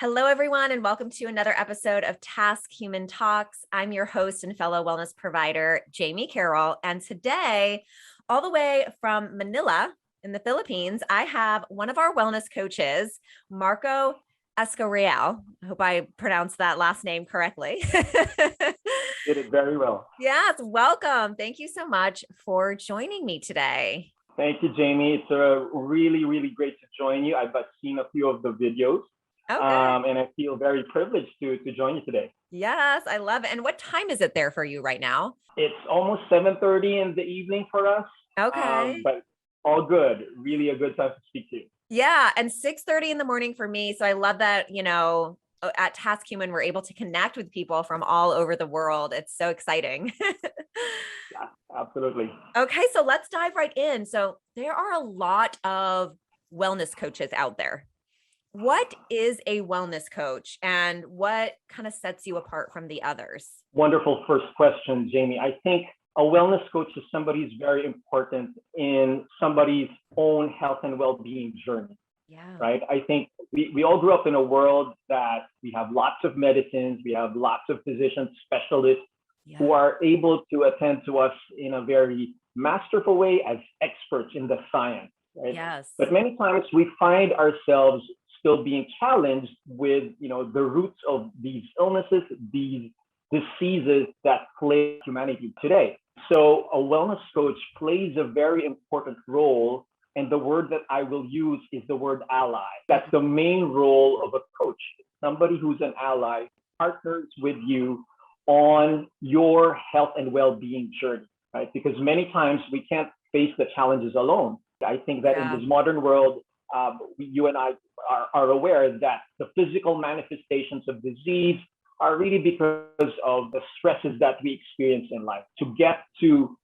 Hello, everyone, and welcome to another episode of TaskHuman Talks. I'm your host and fellow wellness provider, Jamie Carroll. And today, all the way from Manila in the Philippines, I have one of our wellness coaches, Marco Escareal. I hope I pronounced that last name correctly. Did it very well. Yes, welcome. Thank you so much for joining me today. Thank you, Jamie. It's really great to join you. I've seen a few of the videos. Okay. And I feel very privileged to join you today. Yes, I love it. And what time is it there for you right now? It's almost 7:30 in the evening for us, Okay. but all good. Really a good time to speak to you. Yeah. And 6:30 in the morning for me. So I love that, at TaskHuman, we're able to connect with people from all over the world. It's so exciting. Yeah, absolutely. Okay. So let's dive right in. So there are a lot of wellness coaches out there. What is a wellness coach and what kind of sets you apart from the others? Wonderful first question, Jamie. I think a wellness coach is somebody who's very important in somebody's own health and well-being journey. Yeah. Right? I think we all grew up in a world that we have lots of medicines, we have lots of physicians, specialists who are able to attend to us in a very masterful way as experts in the science, right? Yes. But many times we find ourselves still being challenged with, the roots of these illnesses, these diseases that plague humanity today. So a wellness coach plays a very important role. And the word that I will use is the word ally. That's the main role of a coach. Somebody who's an ally, partners with you on your health and well-being journey, right? Because many times we can't face the challenges alone. I think that in this modern world, you and I are aware that the physical manifestations of disease are really because of the stresses that we experience in life. To get to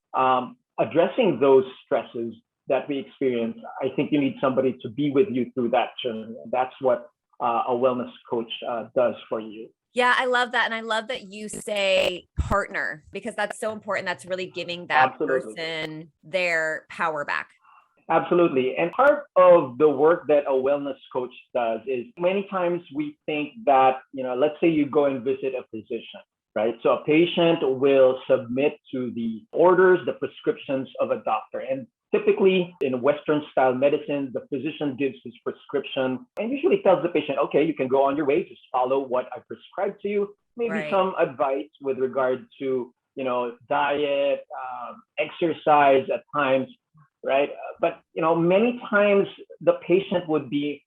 addressing those stresses that we experience, I think you need somebody to be with you through that journey. That's what a wellness coach does for you. Yeah, I love that. And I love that you say partner because that's so important. That's really giving that person their power back. Absolutely. And part of the work that a wellness coach does is many times we think that, let's say you go and visit a physician, right? So a patient will submit to the orders, the prescriptions of a doctor. And typically in Western style medicine, the physician gives his prescription and usually tells the patient, okay, you can go on your way, just follow what I prescribed to you. Maybe some advice with regard to, diet, exercise at times, right? But, many times the patient would be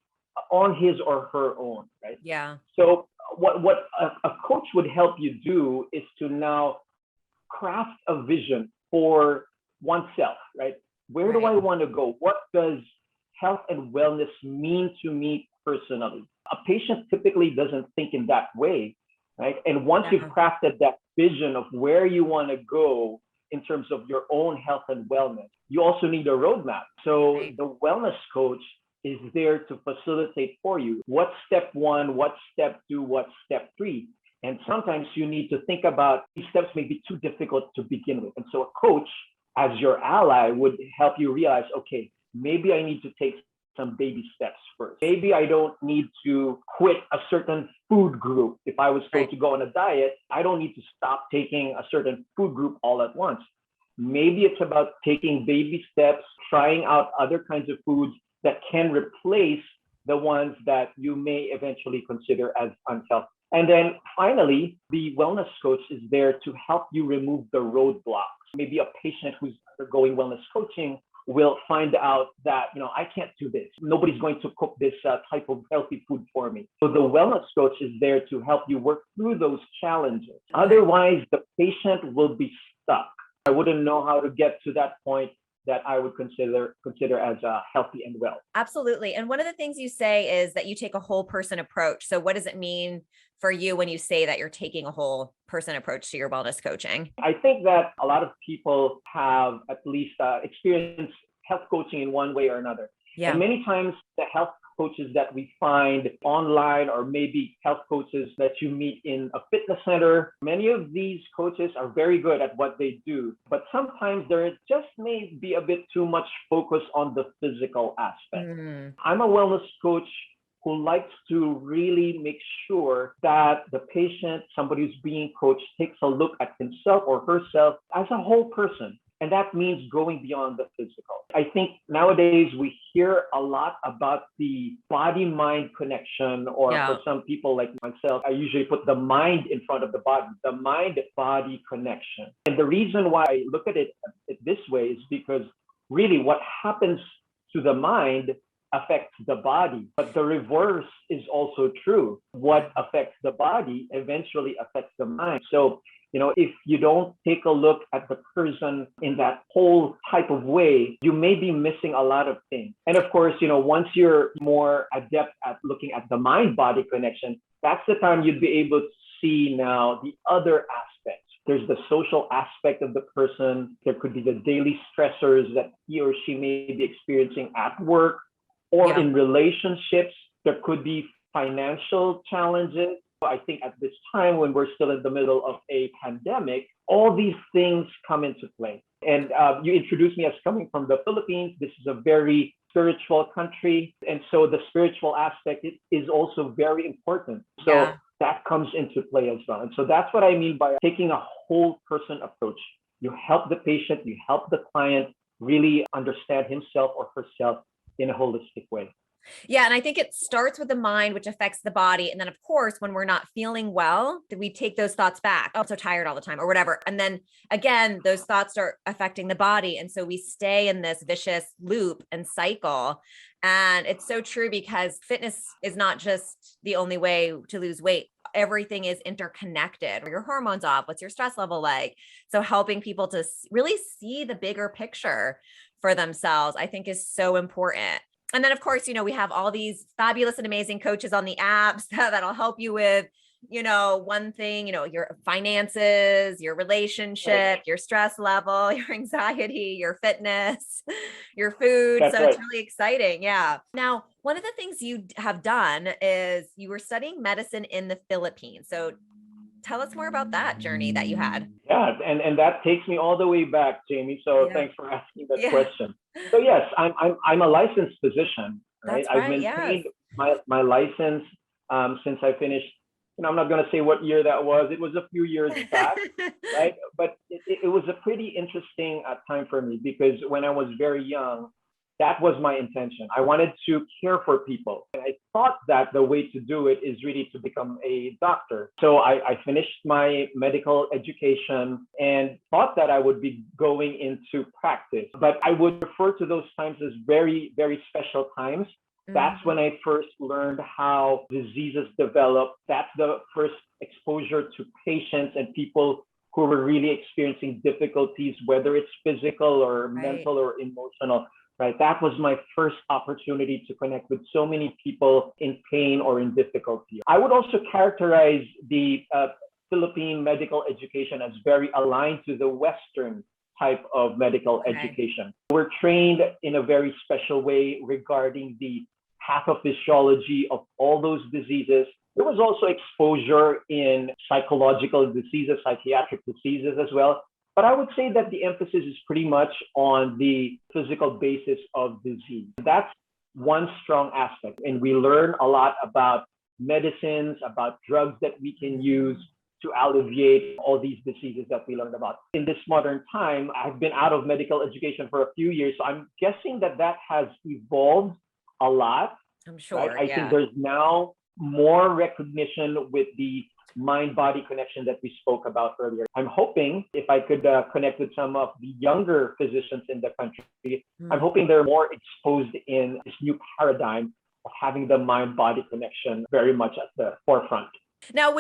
on his or her own, right? Yeah. So what a coach would help you do is to now craft a vision for oneself, right? Where do I want to go? What does health and wellness mean to me personally? A patient typically doesn't think in that way, right? And once you've crafted that vision of where you want to go in terms of your own health and wellness, you also need a roadmap. So the wellness coach is there to facilitate for you. What's step one? What's step two? What's step three? And sometimes you need to think about these steps may be too difficult to begin with. And so a coach, as your ally, would help you realize, okay, maybe I need to take some baby steps first. Maybe I don't need to quit a certain food group. If I was told to go on a diet, I don't need to stop taking a certain food group all at once. Maybe it's about taking baby steps, trying out other kinds of foods that can replace the ones that you may eventually consider as unhealthy. And then finally, the wellness coach is there to help you remove the roadblocks. Maybe a patient who's undergoing wellness coaching will find out that, I can't do this. Nobody's going to cook this type of healthy food for me. So the wellness coach is there to help you work through those challenges. Otherwise, the patient will be stuck. I wouldn't know how to get to that point that I would consider as healthy and well. Absolutely. And one of the things you say is that you take a whole person approach. So what does it mean for you when you say that you're taking a whole person approach to your wellness coaching? I think that a lot of people have at least experienced health coaching in one way or another. Yeah. And many times the health coaches that we find online, or maybe health coaches that you meet in a fitness center, many of these coaches are very good at what they do, but sometimes there just may be a bit too much focus on the physical aspect. I'm a wellness coach who likes to really make sure that the patient, somebody who's being coached, takes a look at himself or herself as a whole person. And that means going beyond the physical. I think nowadays we hear a lot about the body-mind connection, or Yeah. for some people like myself, I usually put the mind in front of the body, the mind-body connection. And the reason why I look at it this way is because really what happens to the mind affects the body, but the reverse is also true. What affects the body eventually affects the mind. So, if you don't take a look at the person in that whole type of way, you may be missing a lot of things. And of course, once you're more adept at looking at the mind-body connection, that's the time you'd be able to see now the other aspects. There's the social aspect of the person. There could be the daily stressors that he or she may be experiencing at work or in relationships. There could be financial challenges. I think at this time, when we're still in the middle of a pandemic, all these things come into play. And you introduced me as coming from the Philippines. This is a very spiritual country. And so the spiritual aspect is also very important. So that comes into play as well. And so that's what I mean by taking a whole person approach. You help the patient, you help the client really understand himself or herself in a holistic way. Yeah. And I think it starts with the mind, which affects the body. And then, of course, when we're not feeling well, we take those thoughts back. Oh, I'm so tired all the time or whatever. And then again, those thoughts start affecting the body. And so we stay in this vicious loop and cycle. And it's so true, because fitness is not just the only way to lose weight. Everything is interconnected. Are your hormones off? What's your stress level like? So helping people to really see the bigger picture for themselves, I think, is so important. And then, of course, we have all these fabulous and amazing coaches on the apps that'll help you with, one thing, your finances, your relationship, your stress level, your anxiety, your fitness, your food. That's so right. It's really exciting. Yeah. Now, one of the things you have done is you were studying medicine in the Philippines. So tell us more about that journey that you had. Yeah, and that takes me all the way back, Jamie. So thanks for asking that question. So yes, I'm a licensed physician, right? That's I've right. maintained my license since I finished. I'm not going to say what year that was. It was a few years back, right? But it was a pretty interesting time for me, because when I was very young, that was my intention. I wanted to care for people. And I thought that the way to do it is really to become a doctor. So I finished my medical education and thought that I would be going into practice. But I would refer to those times as very, very special times. That's when I first learned how diseases develop. That's the first exposure to patients and people who were really experiencing difficulties, whether it's physical or mental or emotional. Right. That was my first opportunity to connect with so many people in pain or in difficulty. I would also characterize the Philippine medical education as very aligned to the Western type of medical education. We're trained in a very special way regarding the pathophysiology of all those diseases. There was also exposure in psychological diseases, psychiatric diseases as well. But I would say that the emphasis is pretty much on the physical basis of disease. That's one strong aspect. And we learn a lot about medicines, about drugs that we can use to alleviate all these diseases that we learned about. In this modern time, I've been out of medical education for a few years, so I'm guessing that has evolved a lot. I'm sure. Right? I think there's now more recognition with the mind-body connection that we spoke about earlier. I'm hoping if I could connect with some of the younger physicians in the country, I'm hoping they're more exposed in this new paradigm of having the mind-body connection very much at the forefront. Now,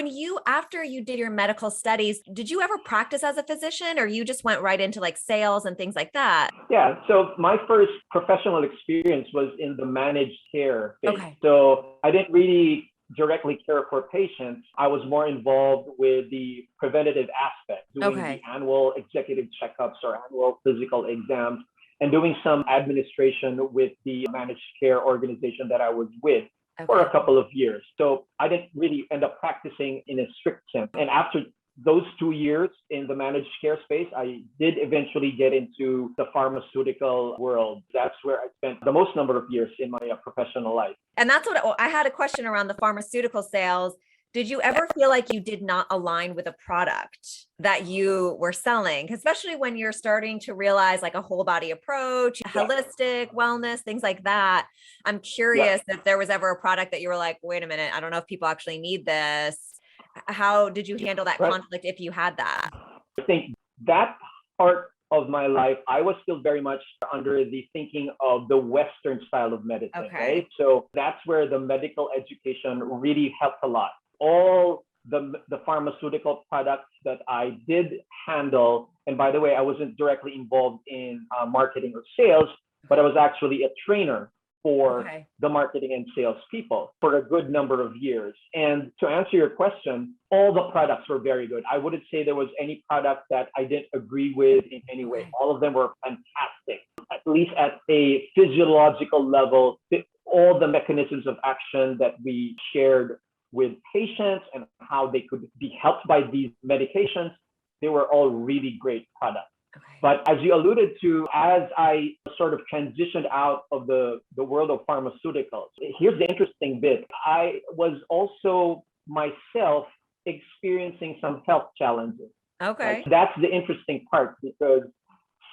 after you did your medical studies, did you ever practice as a physician, or you just went right into like sales and things like that? Yeah. So my first professional experience was in the managed care phase. Okay. So I didn't really directly care for patients. I was more involved with the preventative aspect, doing the annual executive checkups or annual physical exams, and doing some administration with the managed care organization that I was with for a couple of years. So I didn't really end up practicing in a strict sense. And after those 2 years in the managed care space, I did eventually get into the pharmaceutical world. That's where I spent the most number of years in my professional life. And that's what I had a question around the pharmaceutical sales. Did you ever feel like you did not align with a product that you were selling, especially when you're starting to realize like a whole body approach, holistic wellness, things like that? I'm curious if there was ever a product that you were like, wait a minute, I don't know if people actually need this. How did you handle that conflict if you had that? I think that part of my life, I was still very much under the thinking of the Western style of medicine, right? So that's where the medical education really helped a lot. All the pharmaceutical products that I did handle, and by the way, I wasn't directly involved in marketing or sales, but I was actually a trainer for the marketing and sales people for a good number of years. And to answer your question, all the products were very good. I wouldn't say there was any product that I didn't agree with in any way. All of them were fantastic, at least at a physiological level. All the mechanisms of action that we shared with patients and how they could be helped by these medications, they were all really great products. But as you alluded to, as I sort of transitioned out of the world of pharmaceuticals, here's the interesting bit. I was also myself experiencing some health challenges. Okay. That's the interesting part, because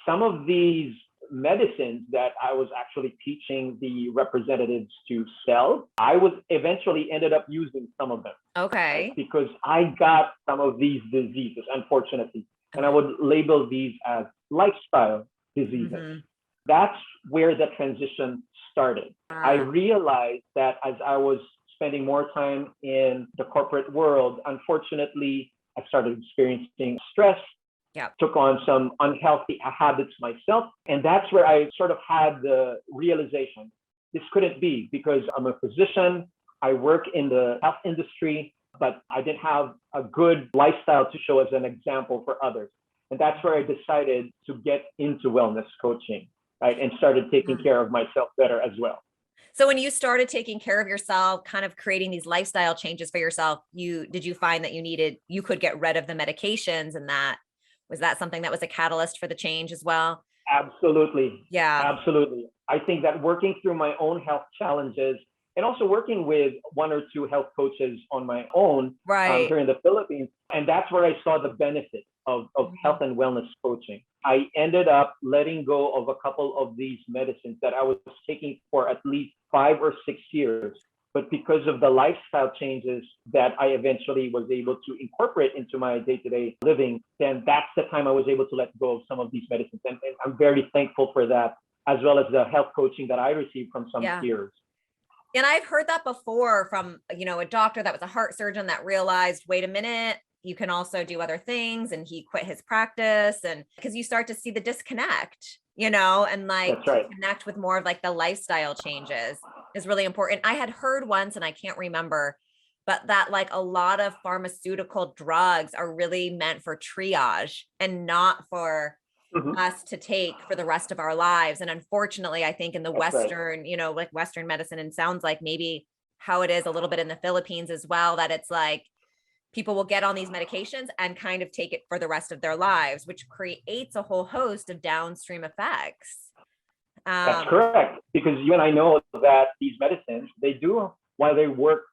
some of these medicines that I was actually teaching the representatives to sell, I was eventually ended up using some of them. Okay. Because I got some of these diseases, unfortunately. And I would label these as lifestyle diseases. That's where the transition started. I realized that as I was spending more time in the corporate world, unfortunately, I started experiencing stress, took on some unhealthy habits myself. And that's where I sort of had the realization, this couldn't be, because I'm a physician, I work in the health industry, but I didn't have a good lifestyle to show as an example for others. And that's where I decided to get into wellness coaching, right? And started taking care of myself better as well. So when you started taking care of yourself, kind of creating these lifestyle changes for yourself, did you find that you could get rid of the medications, and was that something that was a catalyst for the change as well? Absolutely. Yeah. Absolutely. I think that working through my own health challenges and also working with one or two health coaches on my own here in the Philippines. And that's where I saw the benefit of health and wellness coaching. I ended up letting go of a couple of these medicines that I was taking for at least 5 or 6 years. But because of the lifestyle changes that I eventually was able to incorporate into my day-to-day living, then that's the time I was able to let go of some of these medicines. And I'm very thankful for that, as well as the health coaching that I received from some peers. And I've heard that before from, a doctor that was a heart surgeon that realized, wait a minute, you can also do other things. And he quit his practice, and because you start to see the disconnect, and like connect with more of like the lifestyle changes is really important. I had heard once, and I can't remember, but that like a lot of pharmaceutical drugs are really meant for triage and not for us to take for the rest of our lives. And unfortunately, I think in the Western, like Western medicine, and sounds like maybe how it is a little bit in the Philippines as well, that it's like people will get on these medications and kind of take it for the rest of their lives, which creates a whole host of downstream effects. That's correct. Because you and I know that these medicines, they do, while they work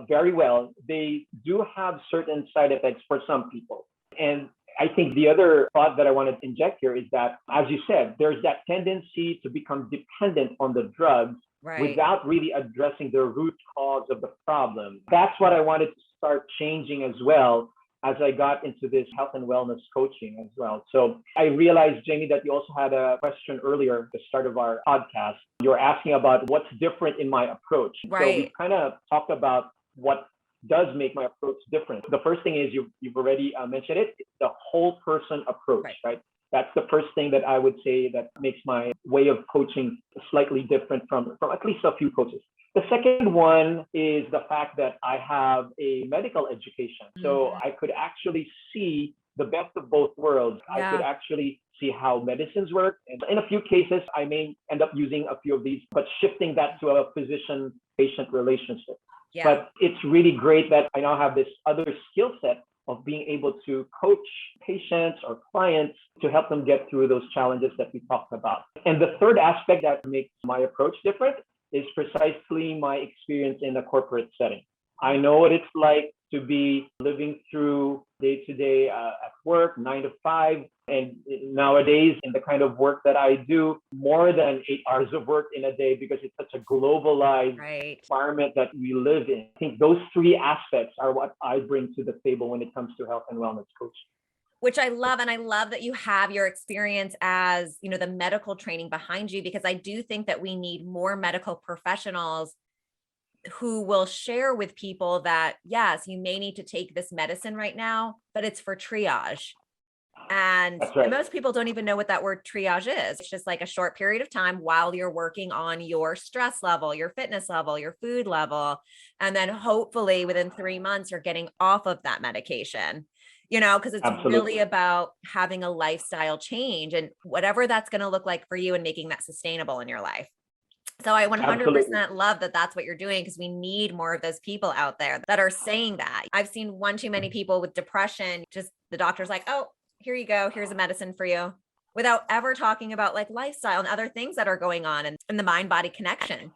very well, they do have certain side effects for some people. And I think the other thought that I wanted to inject here is that, as you said, there's that tendency to become dependent on the drugs without really addressing the root cause of the problem. That's what I wanted to start changing as well as I got into this health and wellness coaching as well. So I realized, Jamie, that you also had a question earlier at the start of our podcast. You were asking about what's different in my approach. So we kind of talked about what does make my approach different. The first thing is you've already mentioned it. It's the whole person approach, right? That's the first thing that I would say that makes my way of coaching slightly different from at least a few coaches. The second one is the fact that I have a medical education. So I could actually see the best of both worlds. I could actually see how medicines work. And in a few cases, I may end up using a few of these, but shifting that to a physician-patient relationship. But it's really great that I now have this other skill set of being able to coach patients or clients to help them get through those challenges that we talked about. And the third aspect that makes my approach different is precisely my experience in a corporate setting. I know what it's like to be living through day to day at work, 9 to 5. And nowadays, in the kind of work that I do, more than 8 hours of work in a day because it's such a globalized environment that we live in. I think those three aspects are what I bring to the table when it comes to health and wellness coaching. Which I love. And I love that you have your experience as, the medical training behind you, because I do think that we need more medical professionals who will share with people that, yes, you may need to take this medicine right now, but it's for triage. And most people don't even know what that word triage is. It's just like a short period of time while you're working on your stress level, your fitness level, your food level. And then hopefully within 3 months, you're getting off of that medication, because it's really about having a lifestyle change and whatever that's going to look like for you and making that sustainable in your life. So I 100% love that that's what you're doing, because we need more of those people out there that are saying that. I've seen one too many people with depression, just the doctor's like, oh, here you go. Here's a medicine for you, without ever talking about like lifestyle and other things that are going on and the mind-body connection.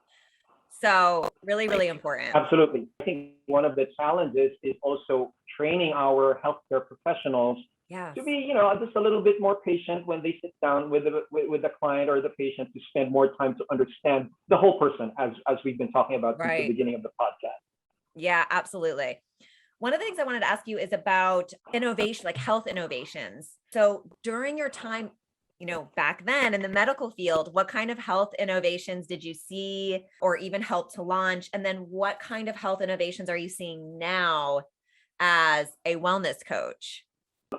So really, really important. Absolutely. I think one of the challenges is also training our healthcare professionals to be, just a little bit more patient when they sit down with the client or the patient, to spend more time to understand the whole person, as we've been talking about since the beginning of the podcast. Yeah, absolutely. One of the things I wanted to ask you is about innovation, like health innovations. So during your time, back then in the medical field, what kind of health innovations did you see or even help to launch? And then what kind of health innovations are you seeing now as a wellness coach?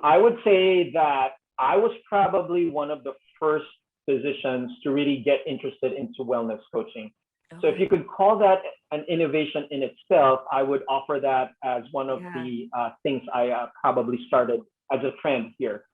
I would say that I was probably one of the first physicians to really get interested into wellness coaching. Okay. So if you could call that an innovation in itself, I would offer that as one of the things I probably started as a trend here.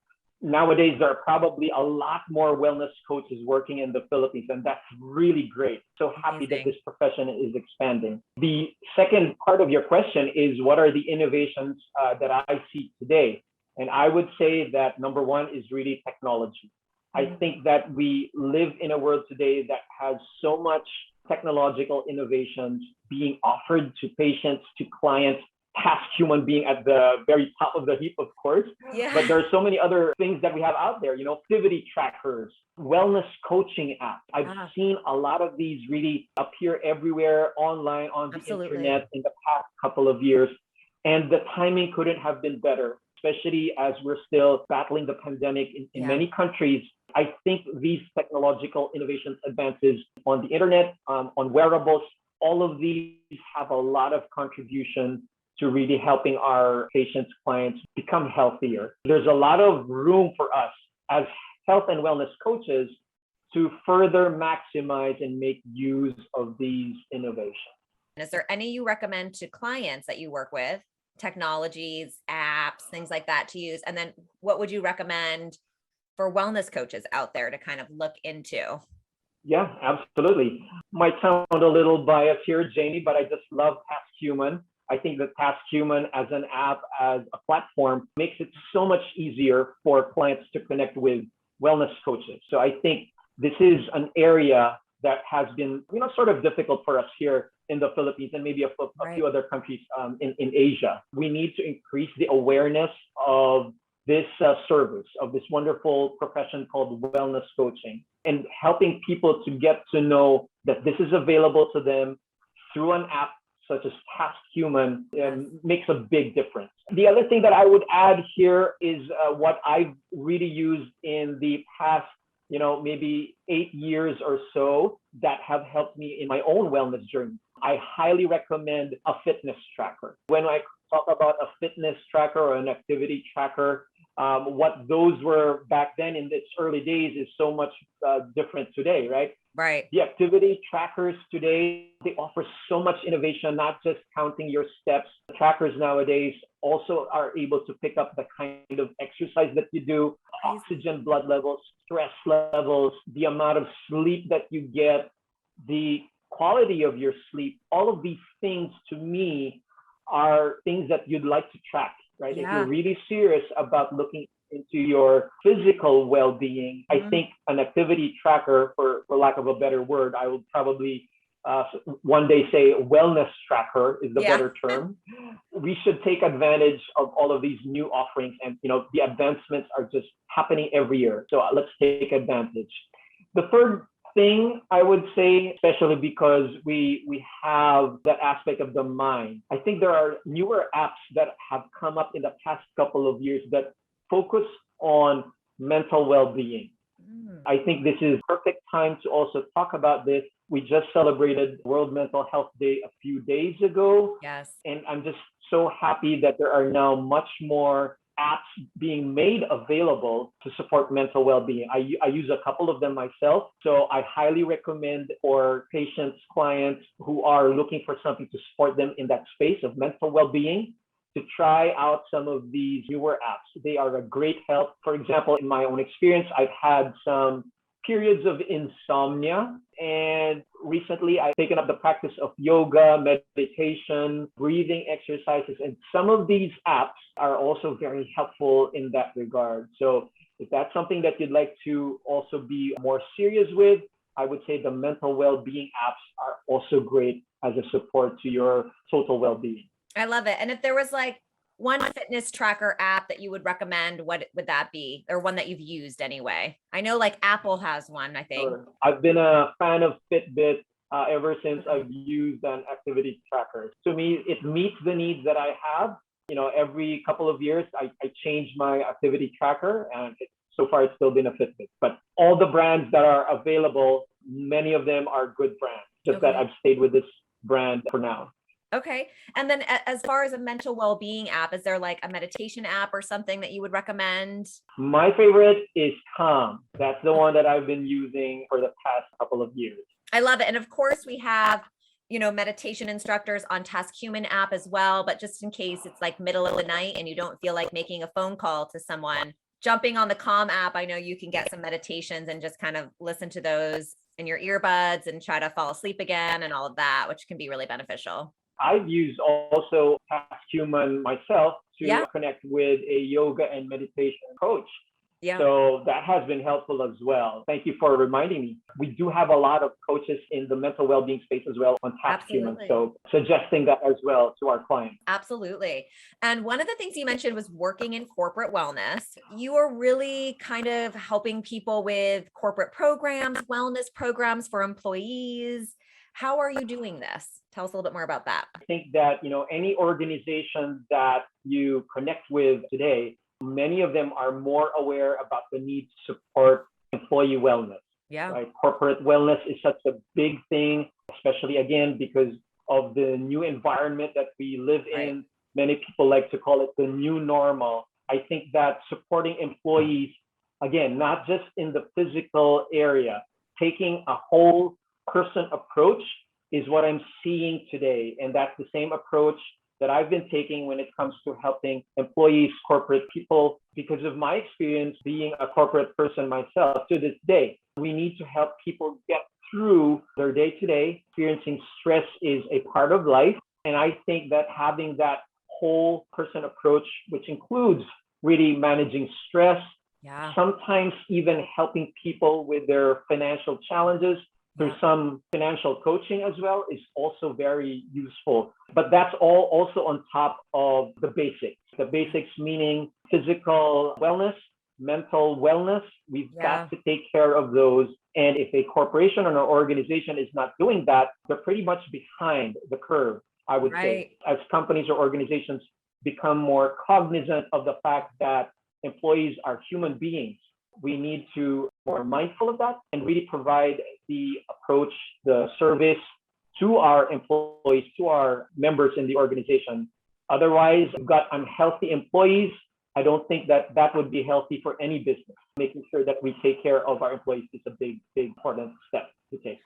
Nowadays, there are probably a lot more wellness coaches working in the Philippines, and that's really great. So happy that this profession is expanding. The second part of your question is, what are the innovations that I see today? And I would say that number one is really technology. I think that we live in a world today that has so much technological innovations being offered to patients, to clients, TaskHuman being at the very top of the heap, of course. But there are so many other things that we have out there, activity trackers, wellness coaching apps. I've seen a lot of these really appear everywhere online on the internet in the past couple of years. And the timing couldn't have been better, especially as we're still battling the pandemic in many countries. I think these technological innovations, advances on the internet, on wearables, all of these have a lot of contribution to really helping our patients, clients become healthier. There's a lot of room for us as health and wellness coaches to further maximize and make use of these innovations. Is there any you recommend to clients that you work with, technologies, apps, things like that to use? And then what would you recommend for wellness coaches out there to kind of look into? Yeah, absolutely. Might sound a little biased here, Jamie, but I just love TaskHuman. I think that TaskHuman as an app, as a platform, makes it so much easier for clients to connect with wellness coaches. So I think this is an area that has been, sort of difficult for us here in the Philippines and maybe a few other countries in Asia. We need to increase the awareness of this service, of this wonderful profession called wellness coaching, and helping people to get to know that this is available to them through an app such as TaskHuman makes a big difference. The other thing that I would add here is what I've really used in the past, maybe 8 years or so, that have helped me in my own wellness journey. I highly recommend a fitness tracker. When I talk about a fitness tracker or an activity tracker, what those were back then in its early days is so much different today, right? Right. The activity trackers today, they offer so much innovation, not just counting your steps. The trackers nowadays also are able to pick up the kind of exercise that you do, oxygen, blood levels, stress levels, the amount of sleep that you get, the quality of your sleep. All of these things, to me, are things that you'd like to track right? If you're Yeah. really serious about looking into your physical well-being, I think an activity tracker, for lack of a better word, I will probably one day say wellness tracker is the Yeah. better term. We should take advantage of all of these new offerings, and the advancements are just happening every year. So let's take advantage. The third thing I would say, especially because we have that aspect of the mind, I think there are newer apps that have come up in the past couple of years that focus on mental well-being. I think this is perfect time to also talk about this. We just celebrated World Mental Health Day a few days ago, Yes. and I'm just so happy that there are now much more apps being made available to support mental well-being. I use a couple of them myself, so I highly recommend for patients, clients who are looking for something to support them in that space of mental well-being to try out some of these newer apps. They are a great help. For example, in my own experience, I've had some periods of insomnia, and recently I've taken up the practice of yoga, meditation, breathing exercises, and some of these apps are also very helpful in that regard. So if that's something that you'd like to also be more serious with, I would say the mental well-being apps are also great as a support to your total well-being. I love it. And if there was like one fitness tracker app that you would recommend, what would that be? Or one that you've used anyway? I know like Apple has one, I think. Sure. I've been a fan of Fitbit ever since I've used an activity tracker. To me, it meets the needs that I have. Every couple of years, I change my activity tracker, and so far it's still been a Fitbit. But all the brands that are available, many of them are good brands. Just that I've stayed with this brand for now. Okay. And then as far as a mental well-being app, is there like a meditation app or something that you would recommend? My favorite is Calm. That's the one that I've been using for the past couple of years. I love it. And of course we have, meditation instructors on TaskHuman app as well, but just in case it's like middle of the night and you don't feel like making a phone call to someone, jumping on the Calm app, I know you can get some meditations and just kind of listen to those in your earbuds and try to fall asleep again and all of that, which can be really beneficial. I've used also TaskHuman myself to connect with a yoga and meditation coach. Yeah. So that has been helpful as well. Thank you for reminding me. We do have a lot of coaches in the mental well-being space as well on TaskHuman. So suggesting that as well to our clients. Absolutely. And one of the things you mentioned was working in corporate wellness. You are really kind of helping people with corporate programs, wellness programs for employees. How are you doing this? Tell us a little bit more about that. I think that, any organization that you connect with today, many of them are more aware about the need to support employee wellness. Yeah. Right? Corporate wellness is such a big thing, especially again, because of the new environment that we live in. Many people like to call it the new normal. I think that supporting employees, again, not just in the physical area, taking a whole person approach is what I'm seeing today. And that's the same approach that I've been taking when it comes to helping employees, corporate people, because of my experience being a corporate person myself to this day. We need to help people get through their day-to-day. Experiencing stress is a part of life. And I think that having that whole person approach, which includes really managing stress, sometimes even helping people with their financial challenges, through some financial coaching as well, is also very useful. But that's all also on top of the basics. The basics meaning physical wellness, mental wellness. We've got to take care of those. And if a corporation or an organization is not doing that, they're pretty much behind the curve, I would say. As companies or organizations become more cognizant of the fact that employees are human beings, we need to be more mindful of that and really provide the approach, the service to our employees, to our members in the organization. Otherwise, we've got unhealthy employees. I don't think that that would be healthy for any business. Making sure that we take care of our employees is a big, big, important step to take.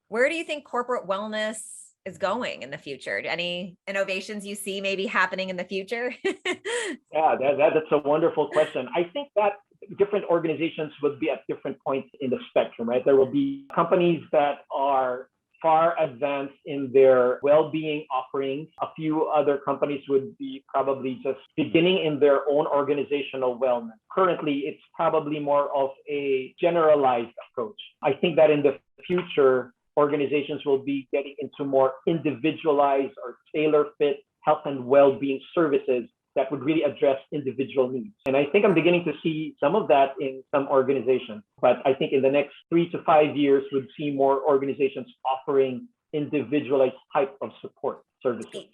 Where do you think corporate wellness is going in the future? Any innovations you see maybe happening in the future? That's a wonderful question. I think that different organizations would be at different points in the spectrum, right? There will be companies that are far advanced in their well-being offerings. A few other companies would be probably just beginning in their own organizational wellness. Currently, it's probably more of a generalized approach. I think that in the future, organizations will be getting into more individualized or tailor-fit health and well-being services that would really address individual needs. And I think I'm beginning to see some of that in some organizations. But I think in the next 3 to 5 years, we'd see more organizations offering individualized type of support services.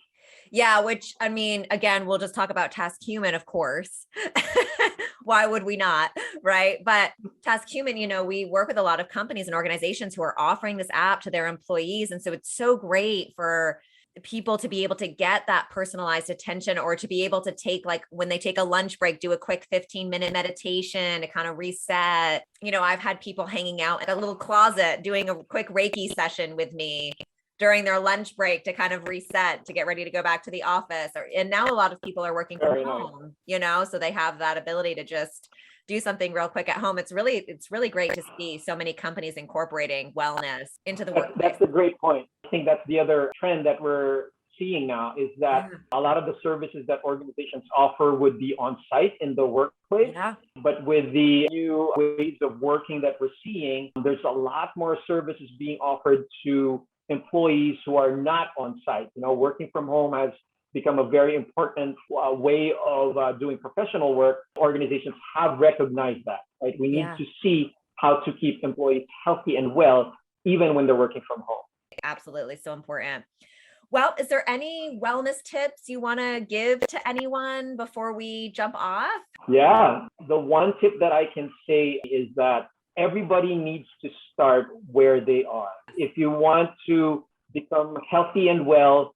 Yeah, which I mean, again, we'll just talk about TaskHuman, of course. Why would we not? Right. But TaskHuman, we work with a lot of companies and organizations who are offering this app to their employees. And so it's so great for people to be able to get that personalized attention, or to be able to take, like when they take a lunch break, do a quick 15-minute meditation to kind of reset. I've had people hanging out in a little closet doing a quick Reiki session with me during their lunch break to kind of reset, to get ready to go back to the office. And now a lot of people are working from home, so they have that ability to just do something real quick at home. It's really great to see so many companies incorporating wellness into the workplace. That's a great point. I think that's the other trend that we're seeing now, is that a lot of the services that organizations offer would be on site in the workplace. Yeah. But with the new ways of working that we're seeing, there's a lot more services being offered to employees who are not on site. Working from home has become a very important way of doing professional work. Organizations have recognized that, right? We need to see how to keep employees healthy and well, even when they're working from home. Absolutely. So important. Well, is there any wellness tips you want to give to anyone before we jump off? Yeah. The one tip that I can say is that everybody needs to start where they are. If you want to become healthy and well,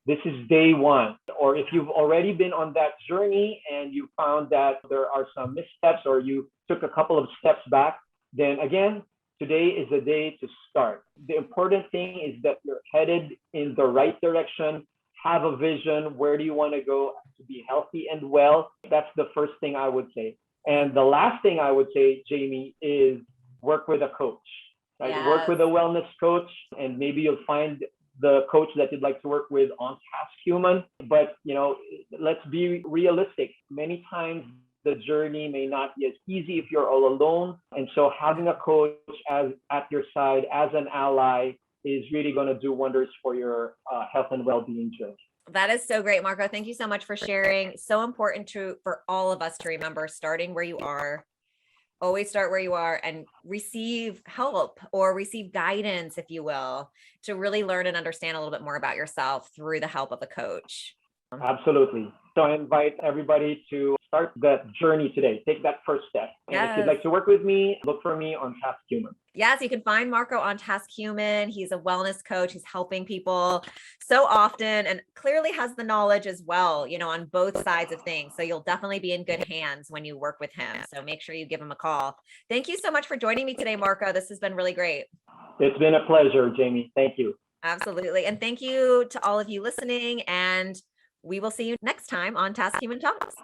this is day one. Or if you've already been on that journey and you found that there are some missteps, or you took a couple of steps back, then again, today is the day to start. The important thing is that you're headed in the right direction, have a vision. Where do you want to go to be healthy and well? That's the first thing I would say. And the last thing I would say, Jamie, is work with a coach. Right? Yes. Work with a wellness coach, and maybe you'll find the coach that you'd like to work with on TaskHuman. But let's be realistic. Many times the journey may not be as easy if you're all alone. And so having a coach at your side as an ally is really going to do wonders for your health and well-being journey. That is so great, Marco. Thank you so much for sharing. So important for all of us to remember, starting where you are. Always start where you are and receive help, or receive guidance, if you will, to really learn and understand a little bit more about yourself through the help of a coach. Absolutely. So I invite everybody to start that journey today. Take that first step. And if you'd like to work with me, look for me on TaskHuman. Yes, you can find Marco on TaskHuman. He's a wellness coach. He's helping people so often, and clearly has the knowledge as well, on both sides of things. So you'll definitely be in good hands when you work with him. So make sure you give him a call. Thank you so much for joining me today, Marco. This has been really great. It's been a pleasure, Jamie. Thank you. Absolutely. And thank you to all of you listening. And we will see you next time on TaskHuman Talks.